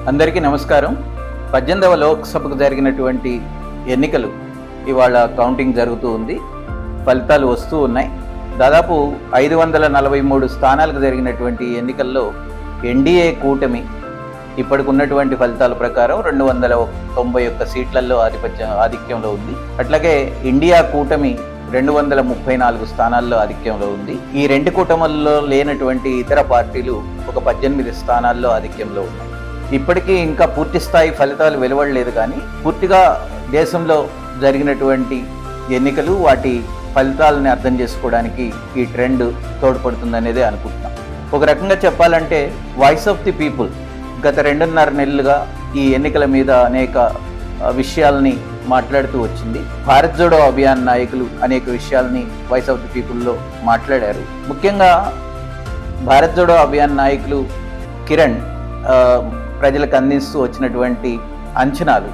అందరికీ నమస్కారం. 18వ లోక్సభకు జరిగినటువంటి ఎన్నికలు ఇవాళ కౌంటింగ్ జరుగుతూ ఉంది. ఫలితాలు వస్తూ ఉన్నాయి. దాదాపు 543 స్థానాలకు జరిగినటువంటి ఎన్నికల్లో ఎన్డీఏ కూటమి ఇప్పటికున్నటువంటి ఫలితాల ప్రకారం 291 సీట్లలో ఆధిక్యంలో ఉంది. అట్లాగే ఇండియా కూటమి 234 స్థానాల్లో ఆధిక్యంలో ఉంది. ఈ రెండు కూటముల్లో లేనటువంటి ఇతర పార్టీలు ఒక 18 స్థానాల్లో ఆధిక్యంలో ఉన్నాయి. ఇప్పటికీ ఇంకా పూర్తి స్థాయి ఫలితాలు వెలువడలేదు, కానీ పూర్తిగా దేశంలో జరిగినటువంటి ఎన్నికలు వాటి ఫలితాలని అర్థం చేసుకోవడానికి ఈ ట్రెండ్ తోడ్పడుతుందనేదే అనుకుంటున్నాం. ఒక రకంగా చెప్పాలంటే వాయిస్ ఆఫ్ ది పీపుల్ గత 2.5 నెలలుగా ఈ ఎన్నికల మీద అనేక విషయాల్ని మాట్లాడుతూ వచ్చింది. భారత్ జోడో అభియాన్ నాయకులు అనేక విషయాల్ని వాయిస్ ఆఫ్ ది పీపుల్లో మాట్లాడారు. ముఖ్యంగా భారత్ జోడో అభియాన్ నాయకులు కిరణ్ ప్రజలకు అందిస్తూ వచ్చినటువంటి అంచనాలు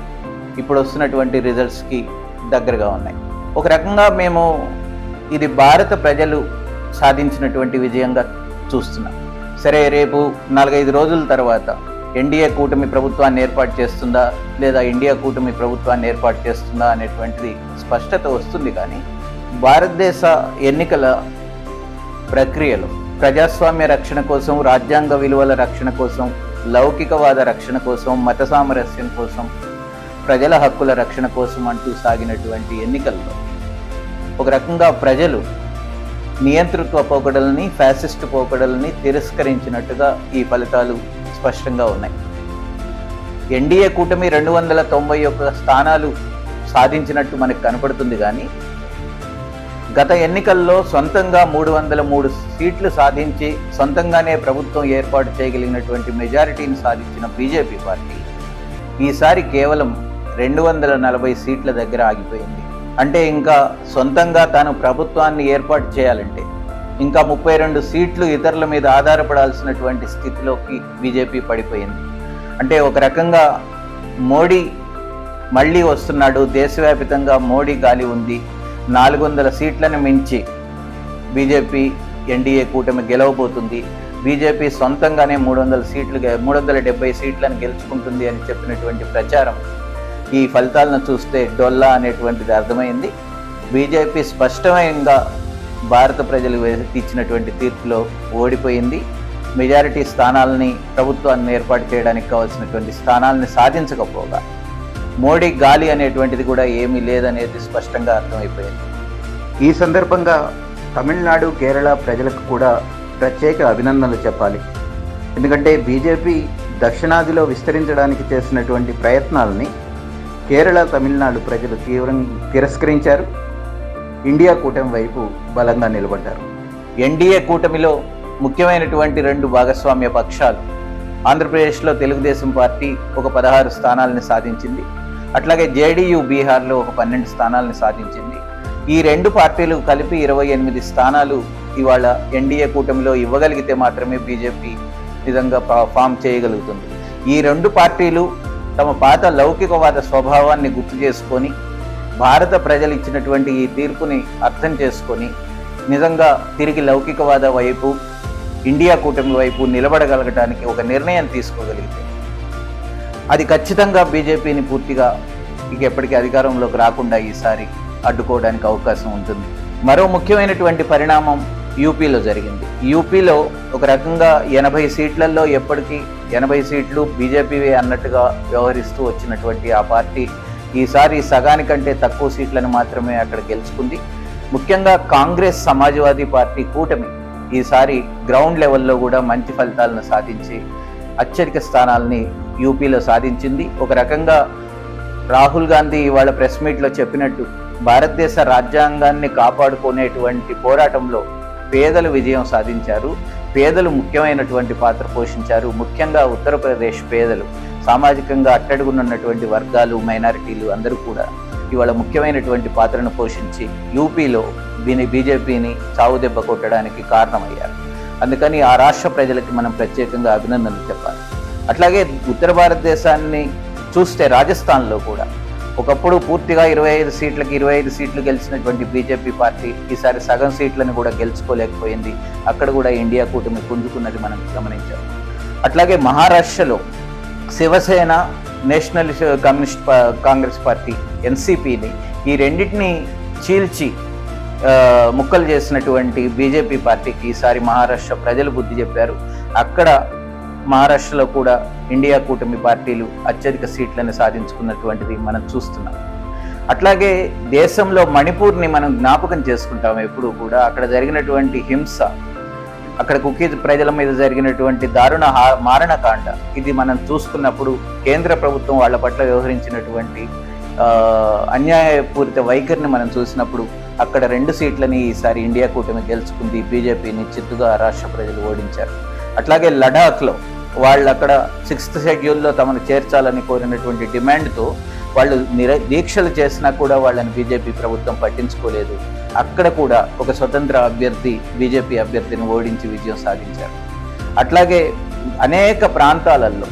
ఇప్పుడు వస్తున్నటువంటి రిజల్ట్స్కి దగ్గరగా ఉన్నాయి. ఒక రకంగా మేము ఇది భారత ప్రజలు సాధించినటువంటి విజయంగా చూస్తున్నాం. సరే, రేపు 4-5 రోజుల తర్వాత ఎన్డీఏ కూటమి ప్రభుత్వాన్ని ఏర్పాటు చేస్తుందా లేదా ఇండియా కూటమి ప్రభుత్వాన్ని ఏర్పాటు చేస్తుందా అనేటువంటిది స్పష్టత వస్తుంది. కానీ భారతదేశ ఎన్నికల ప్రక్రియలో ప్రజాస్వామ్య రక్షణ కోసం, రాజ్యాంగ విలువల రక్షణ కోసం, లౌకికవాద రక్షణ కోసం, మత సామరస్యం కోసం, ప్రజల హక్కుల రక్షణ కోసం అంటూ సాగినటువంటి ఎన్నికల్లో ఒక రకంగా ప్రజలు నియంతృత్వ పోకడల్ని, ఫ్యాసిస్ట్ పోకడల్ని తిరస్కరించినట్టుగా ఈ ఫలితాలు స్పష్టంగా ఉన్నాయి. ఎన్డీఏ కూటమి 291 స్థానాలు సాధించినట్టు మనకు కనపడుతుంది. కానీ గత ఎన్నికల్లో సొంతంగా 303 సీట్లు సాధించి సొంతంగానే ప్రభుత్వం ఏర్పాటు చేయగలిగినటువంటి మెజారిటీని సాధించిన బీజేపీ పార్టీ ఈసారి కేవలం 240 సీట్ల దగ్గర ఆగిపోయింది. అంటే ఇంకా సొంతంగా తాను ప్రభుత్వాన్ని ఏర్పాటు చేయాలంటే ఇంకా 32 సీట్లు ఇతరుల మీద ఆధారపడాల్సినటువంటి స్థితిలోకి బీజేపీ పడిపోయింది. అంటే ఒక రకంగా మోడీ మళ్ళీ వస్తున్నాడు, దేశవ్యాప్తంగా మోడీ గాలి ఉంది, 400 సీట్లను మించి బీజేపీ ఎన్డీఏ కూటమి గెలవబోతుంది, బీజేపీ సొంతంగానే 370 సీట్లను గెలుచుకుంటుంది అని చెప్పినటువంటి ప్రచారం ఈ ఫలితాలను చూస్తే డొల్లా అనేటువంటిది అర్థమైంది. బీజేపీ స్పష్టంగా భారత ప్రజలు ఇచ్చినటువంటి తీర్పులో ఓడిపోయింది. మెజారిటీ స్థానాలని, ప్రభుత్వాన్ని ఏర్పాటు చేయడానికి కావాల్సినటువంటి స్థానాలని సాధించకపోగా మోడీ గాలి అనేటువంటిది కూడా ఏమీ లేదనేది స్పష్టంగా అర్థమైపోయింది. ఈ సందర్భంగా తమిళనాడు, కేరళ ప్రజలకు కూడా ప్రత్యేక అభినందనలు చెప్పాలి. ఎందుకంటే బీజేపీ దక్షిణాదిలో విస్తరించడానికి చేసినటువంటి ప్రయత్నాలని కేరళ, తమిళనాడు ప్రజలు తీవ్రంగా తిరస్కరించారు. ఇండియా కూటమి వైపు బలంగా నిలబడ్డారు. ఎన్డీఏ కూటమిలో ముఖ్యమైనటువంటి 2 భాగస్వామ్య పక్షాలు, ఆంధ్రప్రదేశ్లో తెలుగుదేశం పార్టీ ఒక 16 స్థానాలని సాధించింది. అట్లాగే జేడీయూ బీహార్లో ఒక 12 స్థానాలని సాధించింది. ఈ 2 పార్టీలు కలిపి 28 స్థానాలు ఇవాళ ఎన్డీఏ కూటమిలో ఇవ్వగలిగితే మాత్రమే బీజేపీ నిజంగా ఫామ్ చేయగలుగుతుంది. ఈ 2 పార్టీలు తమ పాత లౌకికవాద స్వభావాన్ని గుర్తు చేసుకొని, భారత ప్రజలు ఇచ్చినటువంటి ఈ తీర్పుని అర్థం చేసుకొని నిజంగా తిరిగి లౌకికవాద వైపు, ఇండియా కూటమి వైపు నిలబడగలగడానికి ఒక నిర్ణయం తీసుకోగలిగితే అది ఖచ్చితంగా బీజేపీని పూర్తిగా ఎప్పటికీ అధికారంలోకి రాకుండా ఈసారి అడ్డుకోవడానికి అవకాశం ఉంటుంది. మరో ముఖ్యమైనటువంటి పరిణామం యూపీలో జరిగింది. యూపీలో ఒక రకంగా 80 సీట్లలో ఎప్పటికీ 80 సీట్లు బీజేపీ అన్నట్టుగా వ్యవహరిస్తూ వచ్చినటువంటి ఆ పార్టీ ఈసారి సగానికంటే తక్కువ సీట్లను మాత్రమే అక్కడ గెలుచుకుంది. ముఖ్యంగా కాంగ్రెస్, సమాజ్వాదీ పార్టీ కూటమి ఈసారి గ్రౌండ్ లెవెల్లో కూడా మంచి ఫలితాలను సాధించి అత్యధిక స్థానాలని యూపీలో సాధించింది. ఒక రకంగా రాహుల్ గాంధీ ఇవాళ ప్రెస్ మీట్లో చెప్పినట్టు భారతదేశ రాజ్యాంగాన్ని కాపాడుకునేటువంటి పోరాటంలో పేదలు విజయం సాధించారు. పేదలు ముఖ్యమైనటువంటి పాత్ర పోషించారు. ముఖ్యంగా ఉత్తరప్రదేశ్ పేదలు, సామాజికంగా అట్టడుగునున్నటువంటి వర్గాలు, మైనారిటీలు అందరూ కూడా ఇవాళ ముఖ్యమైనటువంటి పాత్రను పోషించి యూపీలో బీజేపీని చావుదెబ్బ కొట్టడానికి కారణమయ్యారు. అందుకని ఆ రాష్ట్ర ప్రజలకి మనం ప్రత్యేకంగా అభినందనలు చెప్పాలి. అట్లాగే ఉత్తర భారతదేశాన్ని చూస్తే రాజస్థాన్లో కూడా ఒకప్పుడు పూర్తిగా 25 సీట్లు గెలిచినటువంటి బీజేపీ పార్టీ ఈసారి సగం సీట్లను కూడా గెలుచుకోలేకపోయింది. అక్కడ కూడా ఇండియా కూటమి పుంజుకున్నది మనం గమనించాం. అట్లాగే మహారాష్ట్రలో శివసేన, నేషనలిస్ట్ కాంగ్రెస్ పార్టీ ఎన్సీపీని ఈ రెండింటిని చీల్చి ముక్కలు చేసినటువంటి బీజేపీ పార్టీకి ఈసారి మహారాష్ట్ర ప్రజలు బుద్ధి చెప్పారు. అక్కడ మహారాష్ట్రలో కూడా ఇండియా కూటమి పార్టీలు అత్యధిక సీట్లను సాధించుకున్నటువంటిది మనం చూస్తున్నాం. అట్లాగే దేశంలో మణిపూర్ని మనం జ్ఞాపకం చేసుకుంటాం ఎప్పుడు కూడా. అక్కడ జరిగినటువంటి హింస, అక్కడ కుకీ ప్రజల మీద జరిగినటువంటి దారుణ మారణకాండ, ఇది మనం చూసుకున్నప్పుడు కేంద్ర ప్రభుత్వం వాళ్ళ పట్ల వ్యవహరించినటువంటి అన్యాయపూరిత వైఖరిని మనం చూసినప్పుడు అక్కడ 2 సీట్లని ఈసారి ఇండియా కూటమి గెలుచుకుంది. బీజేపీని చిత్తుగా రాష్ట్ర ప్రజలు ఓడించారు. అట్లాగే లడాఖ్లో వాళ్ళు అక్కడ 6th షెడ్యూల్లో తమను చేర్చాలని కోరినటువంటి డిమాండ్తో వాళ్ళు దీక్షలు చేసినా కూడా వాళ్ళని బీజేపీ ప్రభుత్వం పట్టించుకోలేదు. అక్కడ కూడా ఒక స్వతంత్ర అభ్యర్థి బీజేపీ అభ్యర్థిని ఓడించి విజయం సాధించారు. అట్లాగే అనేక ప్రాంతాలలో,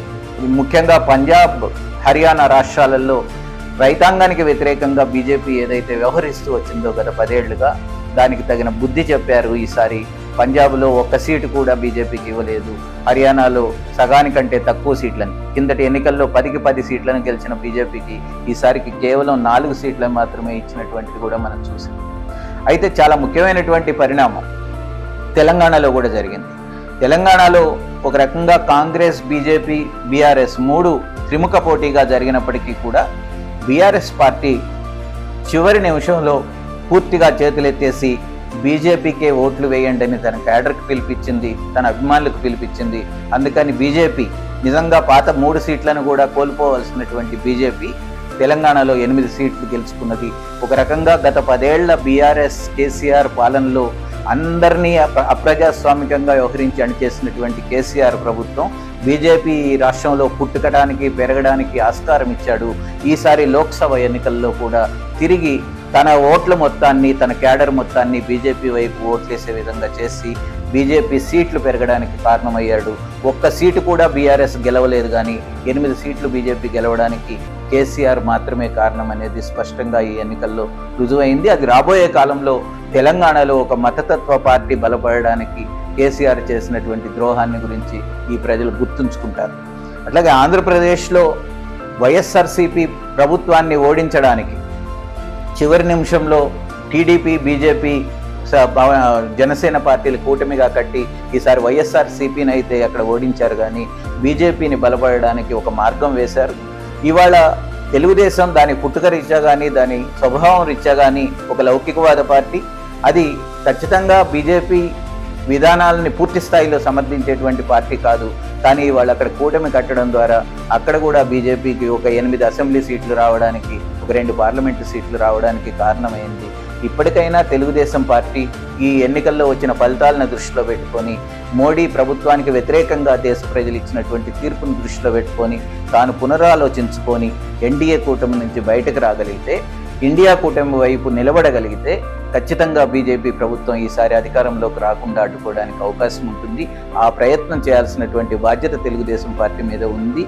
ముఖ్యంగా పంజాబ్, హర్యానా రాష్ట్రాలలో రైతాంగానికి వ్యతిరేకంగా బీజేపీ ఏదైతే వ్యవహరిస్తూ వచ్చిందో గత 10 ఏళ్లుగా, దానికి తగిన బుద్ధి చెప్పారు. ఈసారి పంజాబ్లో 1 సీటు కూడా బీజేపీకి ఇవ్వలేదు. హర్యానాలో సగానికంటే తక్కువ సీట్లను, కిందటి ఎన్నికల్లో 10కి 10 సీట్లను గెలిచిన బీజేపీకి ఈసారికి కేవలం 4 సీట్లను మాత్రమే ఇచ్చినటువంటిది కూడా మనం చూసాం. అయితే చాలా ముఖ్యమైనటువంటి పరిణామం తెలంగాణలో కూడా జరిగింది. తెలంగాణలో ఒక రకంగా కాంగ్రెస్, బీజేపీ, బీఆర్ఎస్ 3 త్రిముఖ పోటీగా జరిగినప్పటికీ కూడా బీఆర్ఎస్ పార్టీ చివరి నిమిషంలో పూర్తిగా చేతులెత్తేసి బీజేపీకే ఓట్లు వేయండి అని తన క్యాడర్కి పిలిపించింది, తన అభిమానులకు పిలిపించింది. అందుకని బీజేపీ నిజంగా పాత 3 సీట్లను కూడా కోల్పోవలసినటువంటి బీజేపీ తెలంగాణలో 8 సీట్లు గెలుచుకున్నది. ఒక రకంగా గత 10 ఏళ్ల బీఆర్ఎస్ కేసీఆర్ పాలనలో అందరినీ అప్రజాస్వామికంగా వ్యవహరించి అణిచేసినటువంటి కేసీఆర్ ప్రభుత్వం బీజేపీ రాష్ట్రంలో పుట్టుకడానికి, పెరగడానికి ఆస్కారం ఇచ్చాడు. ఈసారి లోక్సభ ఎన్నికల్లో కూడా తిరిగి తన ఓట్ల మొత్తాన్ని, తన క్యాడర్ మొత్తాన్ని బీజేపీ వైపు ఓట్లేసే విధంగా చేసి బీజేపీ సీట్లు పెరగడానికి కారణమయ్యాడు. 1 సీటు కూడా బీఆర్ఎస్ గెలవలేదు, కానీ 8 సీట్లు బీజేపీ గెలవడానికి కేసీఆర్ మాత్రమే కారణం అనేది స్పష్టంగా ఈ ఎన్నికల్లో రుజువైంది. అది రాబోయే కాలంలో తెలంగాణలో ఒక మతతత్వ పార్టీ బలపడడానికి కేసీఆర్ చేసినటువంటి ద్రోహాన్ని గురించి ఈ ప్రజలు గుర్తుంచుకుంటారు. అట్లాగే ఆంధ్రప్రదేశ్లో వైఎస్ఆర్సీపీ ప్రభుత్వాన్ని ఓడించడానికి చివరి నిమిషంలో టీడీపీ, బీజేపీ, జనసేన పార్టీలు కూటమిగా కట్టి ఈసారి వైఎస్ఆర్సీపీని అయితే అక్కడ ఓడించారు, కానీ బీజేపీని బలపడడానికి ఒక మార్గం వేశారు. ఇవాళ తెలుగుదేశం దాని పుట్టుక రీత్యా కానీ, దాని స్వభావం రీత్యా కానీ ఒక లౌకికవాద పార్టీ. అది ఖచ్చితంగా బీజేపీ విధానాలని పూర్తి స్థాయిలో సమర్థించేటువంటి పార్టీ కాదు. కానీ వాళ్ళు అక్కడ కూటమి కట్టడం ద్వారా అక్కడ కూడా బీజేపీకి ఒక 8 అసెంబ్లీ సీట్లు రావడానికి, ఒక 2 పార్లమెంటు సీట్లు రావడానికి కారణమైంది. ఇప్పటికైనా తెలుగుదేశం పార్టీ ఈ ఎన్నికల్లో వచ్చిన ఫలితాలను దృష్టిలో పెట్టుకొని, మోడీ ప్రభుత్వానికి వ్యతిరేకంగా దేశ ప్రజలు ఇచ్చినటువంటి తీర్పును దృష్టిలో పెట్టుకొని తాను పునరాలోచించుకొని ఎన్డీఏ కూటమి నుంచి బయటకు రాగలిగితే, ఇండియా కూటమి వైపు నిలబడగలిగితే ఖచ్చితంగా బీజేపీ ప్రభుత్వం ఈసారి అధికారంలోకి రాకుండా అడ్డుకోవడానికి అవకాశం ఉంటుంది. ఆ ప్రయత్నం చేయాల్సినటువంటి బాధ్యత తెలుగుదేశం పార్టీ మీద ఉంది.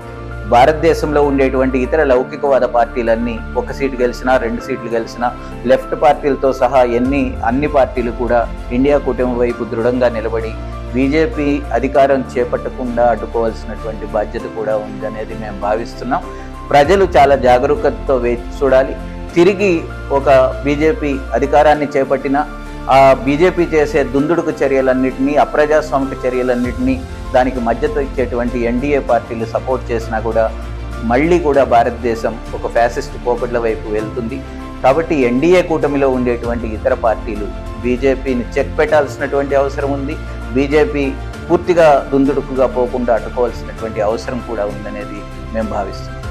భారతదేశంలో ఉండేటువంటి ఇతర లౌకికవాద పార్టీలన్నీ 1 సీటు గెలిచినా, 2 సీట్లు గెలిచినా, లెఫ్ట్ పార్టీలతో సహా అన్ని పార్టీలు కూడా ఇండియా కూటమి వైపు దృఢంగా నిలబడి బీజేపీ అధికారం చేపట్టకుండా అడ్డుకోవాల్సినటువంటి బాధ్యత కూడా ఉందనేది మేము భావిస్తున్నాం. ప్రజలు చాలా జాగరూకతతో వేచి చూడాలి. తిరిగి ఒక బీజేపీ అధికారాన్ని చేపట్టిన ఆ బీజేపీ చేసే దుందుడుకు చర్యలన్నింటినీ, అప్రజాస్వామిక చర్యలన్నింటినీ దానికి మద్దతు ఇచ్చేటువంటి ఎన్డీఏ పార్టీలు సపోర్ట్ చేసినా కూడా మళ్ళీ కూడా భారతదేశం ఒక ఫ్యాసిస్ట్ పోకట్ల వైపు వెళ్తుంది. కాబట్టి ఎన్డీఏ కూటమిలో ఉండేటువంటి ఇతర పార్టీలు బీజేపీని చెక్ పెట్టాల్సినటువంటి అవసరం ఉంది. బీజేపీ పూర్తిగా దుందుడుకుగా పోకుండా అడ్డుకోవాల్సినటువంటి అవసరం కూడా ఉందనేది మేము భావిస్తున్నాం.